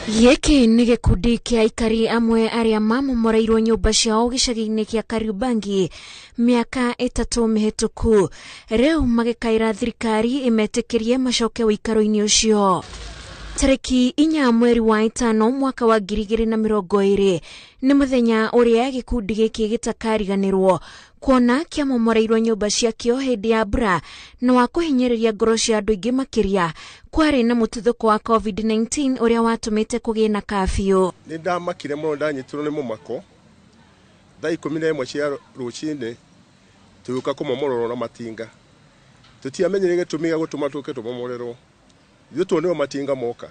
Gĩkĩ nĩ gĩkundi kĩa aikari amwe arĩa mamomoreirwo nyũmba ciao gĩcagi-inĩ kĩa Kariobangi mĩaka 3 mĩhĩtũku. Rĩu magĩkaĩra thirikari ĩmetĩkĩrie macoke ũikaro-inĩ ũcio. Tarĩki 4 mweri wa 5 mwaka wa 2020 nĩ mũthenya ũrĩa gĩkundi gĩkĩ gĩtakariganĩrwo kuona kĩamomoreirwo nyũmba ciakĩo hĩndĩ ya mbura na wa kũhinyĩrĩria ngoro cia andũ aingĩ makĩria kwarĩ na mũtuthũko wa COVID-19 ũrĩa watũmĩte kũgĩe na kabiũ. Nĩ ndamakire mũno ndanyitirwo nĩ mũmako thaa 11 cia rũcinĩ tũgĩũka kũmomorerwo na matinga. Tũtiamenyire gĩtũmi gĩa gũtũma tũke tũmomorerwo. Ithuĩ tuoneyo matinga moka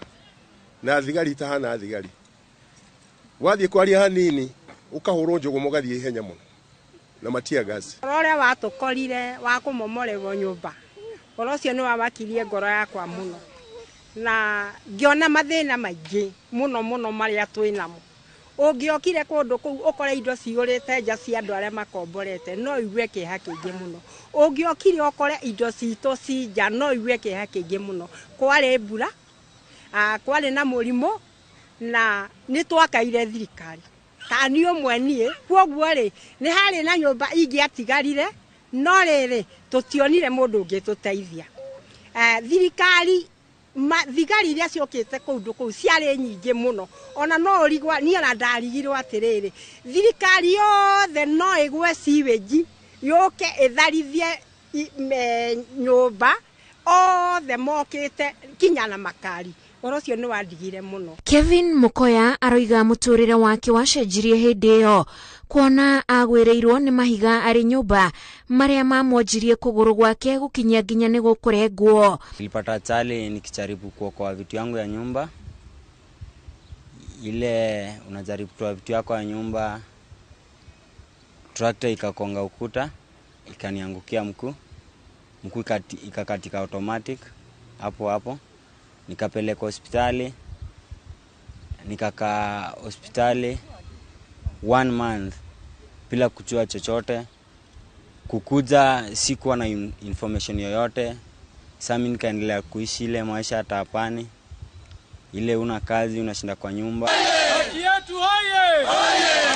na thigari tahana thigari. Wathiĩ kwaria hanini ũkahũrwo njũgũ mũgathiĩ ihenya mũno na matia gas. Ũrĩa watũkorire wa kũmomorerwo nyũmba ũrĩa ũcio nĩ wamakirie ngoro yakwa mũno na ngĩona mathĩna maingĩ mũno marĩa twĩnamo. Ũngĩokire kũndũ kũu ũkore indo ciyũrĩte nja cia andũ arĩa makomborete no igue kĩeha kĩingĩ mũno. Ũngĩokire ũkore indo citũ ci nja no igue kĩeha kĩingĩ mũno. Kwarĩ mbura, kwarĩ na mũrimũ na nĩ twakaire thirikari. Tani ũmwe niĩ kwoguo rĩ nĩ harĩ na nyũmba ingĩatigarire no rĩrĩ tũtionire mũndũ ũngĩtũteithia. Thirikari thigari iria ciokĩte kũndũ kũu ciarĩ nyingĩ mũno ona no ũrigwa niĩ ona ndarigirwo atĩrĩrĩ thirikari yothe no ĩgwe siweji yũke ĩtharithie nyũmba othe mokĩte kinya na makari. Ũhoro ũcio nĩ wandigire mũno. Kevin Mukoya aroiga mũtũrĩre wake wacenjirie hĩndĩ ĩyo kuona agwĩrĩirwo nĩ mahiga arĩ nyũmba marĩa mamwanjirie kũgũrũ gwake gũkinyia nginya nĩ gũkũrengwo. Nilipata ajali nikijaribu kuokoa vitu yangu ya nyumba. Ile unajaribu kutoa vitu yako ya nyumba, tractor ikakonga ukuta, ikaniangukia mkuu ikakatika automatic hapo. Nikapeleka hospitali, nikakaa hospitali 1 month bila kujua chochote. Kukuja sikuwa na information yoyote. Sasa mimi nikaendelea kuishi ile maisha hata hapani. Ile una kazi unashinda kwa nyumba.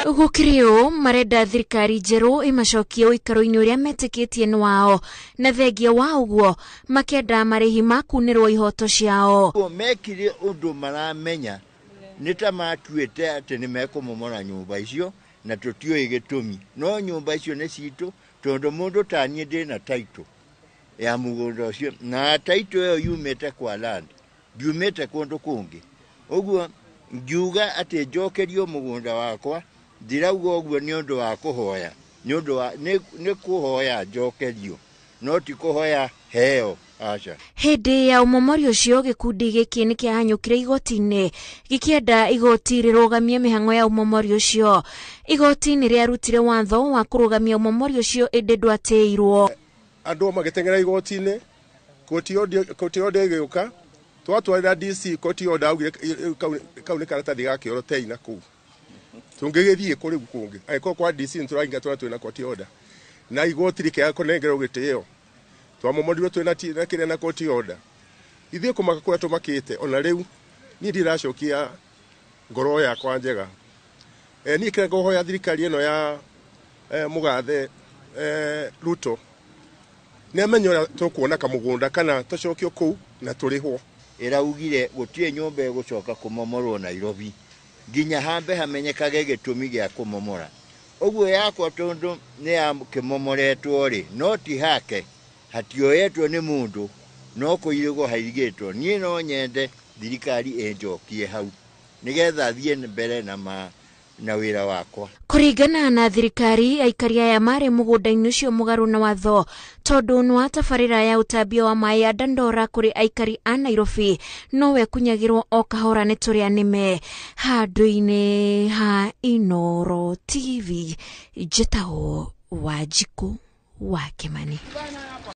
Gũkĩrĩo marenda thirikari njerũ ĩmacokie ũikaro-inĩ ũrĩa metĩkĩtie nĩ wao na thengia wa ũguo makĩenda marĩhi ma kunĩrwo ihoto ciao. Mekire ũndũ maramenya nĩ ta matuĩte atĩ nĩ mekũmomora nyũmba icio na tũtiũĩ gĩtũmi. No nyũmba icio nĩ citũ tondũ mũndũ ta niĩ ndĩna title ya mũgũnda ũcio na title ĩyo yumĩte kwa land ndiumĩte kũndũ kũngĩ. Ũguo ngiuga atĩ njokerio mũgũnda wakwa ndirauga ũguo nĩ ũndũ wa kũhoya nĩ kũhoya njokerio no ti kũhoya heo. Acha. Hĩndĩ ya ũmomorio ũcio gĩkundi gĩkĩ nĩ kĩahanyũkire igoti-inĩ gĩkĩenda igoti rĩrũgamie mĩhang'o ya ũmomorio ũcio. Igoti nĩ rĩarutire watho wa kũrũgamia ũmomorio ũcio ĩndĩ ndwatĩirwo. Andũ magĩteng'era igoti-inĩ koti yothe ĩgĩũka twatwarĩra DC koti yothe augire kau nĩ karatathi ga kĩoro teina kũu. Tũngĩgĩthiĩ kũrĩ kũngĩ angĩkorwo kwa DC nĩtũrainga twĩna koti yothe na igoti rĩkĩaga kũnengerwo gĩtĩo. Twamomorirwo twĩna kĩrĩa na koti yothe. Ithuĩ kũmaka kũrĩa tũmakĩte ona rĩu niĩ ndiracokia ngoro yakwa njega. Niĩ kĩrĩa ngũhoya thirikari ĩno ya mũgathe Ruto nĩ amenye ũrĩa tũkuona kamũgũnda kana tũcokio kũu na tũrĩhwo. Ĩraugire gũtirĩ nyũmba ĩgũcoka kũmomorwo Nairobi nginya hambe hamenyekage gĩtũmi gĩa kũmomora. Ũguo yakwa tondũ nĩ ya kĩmomoretwo rĩ no ti hake hatioyetwo nĩ mũndũ no kũirĩgwo hairigĩtwo. Niĩ no nyende thirikari ĩnjokie hau nĩgetha thiĩ mbere na wĩra wakwa. Kũringana na thirikari aikari aya marĩ mũgũnda-inĩ ũcio mũgarũ na watho tondũ nĩ wa tabarĩra ya ũtambia wa maĩ ya Dandora kũrĩ aikari a Nairobi nowe kunyagĩrwo o kahora nĩ tũrĩa nĩme. Handũ-inĩ ha Inooro TV njĩtagwo Wanjikũ wa Kĩmani.